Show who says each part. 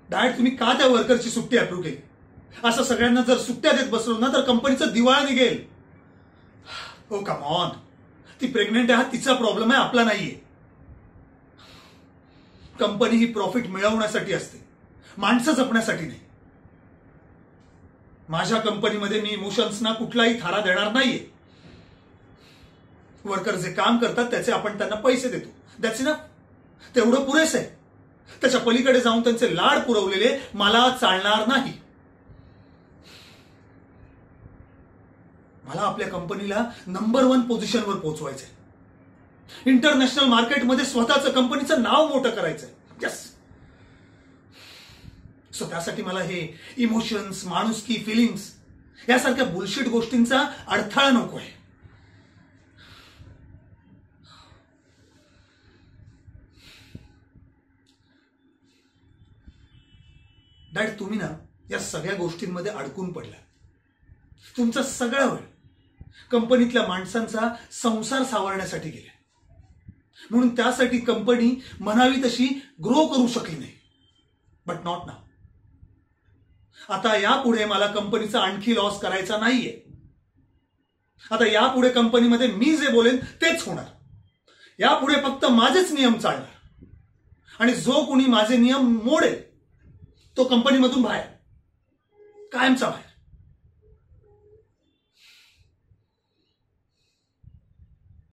Speaker 1: Dad तुम्ही का त्या वर्करची सुट्टी अप्रूव्ह केली? असं सगळ्यांना जर सुट्ट्या देत बसलो ना तर कंपनीचं दिवाळ निघेल. हो कम ऑन, ती प्रेग्नेंट आहे हा तिचा प्रॉब्लेम आहे, आपला नाहीये. कंपनी ही प्रॉफिट मिळवण्यासाठी असते, माणसं जपण्यासाठी नाही. माझ्या कंपनीमध्ये मी इमोशन्सना कुठलाही थारा देणार नाहीये. वर्कर जे काम करतात त्याचे आपण त्यांना पैसे देतो, दॅट्स इनफ. तेवढं पुरेसं आहे. त्याच्या पलीकडे जाऊन त्यांचे लाड पुरवलेले मला चालणार नाही. मला आपल्या कंपनीला नंबर 1 पोझिशनवर पोहोचवायचंय. इंटरनॅशनल मार्केटमध्ये स्वतःचं कंपनीचं नाव मोठं करायचंय. यस. सो त्यासाठी मला हे इमोशन्स, माणुसकी, फिलिंग्स यासारख्या बुलशिट गोष्टींचा अडथळा नको आहे. डॅड तुम्ही ना या सगळ्या गोष्टींमध्ये अडकून पडला. तुमचा सगळा वेळ कंपनीतल्या माणसांचा संसार सावरण्यासाठी गेला, म्हणून त्यासाठी कंपनी म्हणावी तशी ग्रो करू शकली नाही. बट नॉट नाव. आता यापुढे मला कंपनीचा आणखी लॉस करायचा नाहीये. आता यापुढे कंपनीमध्ये मी जे बोलेन तेच होणार. यापुढे फक्त माझेच नियम चालणार, आणि जो कोणी माझे नियम मोडेल तो कंपनीमधून बाहेर, कायमचा बाहेर.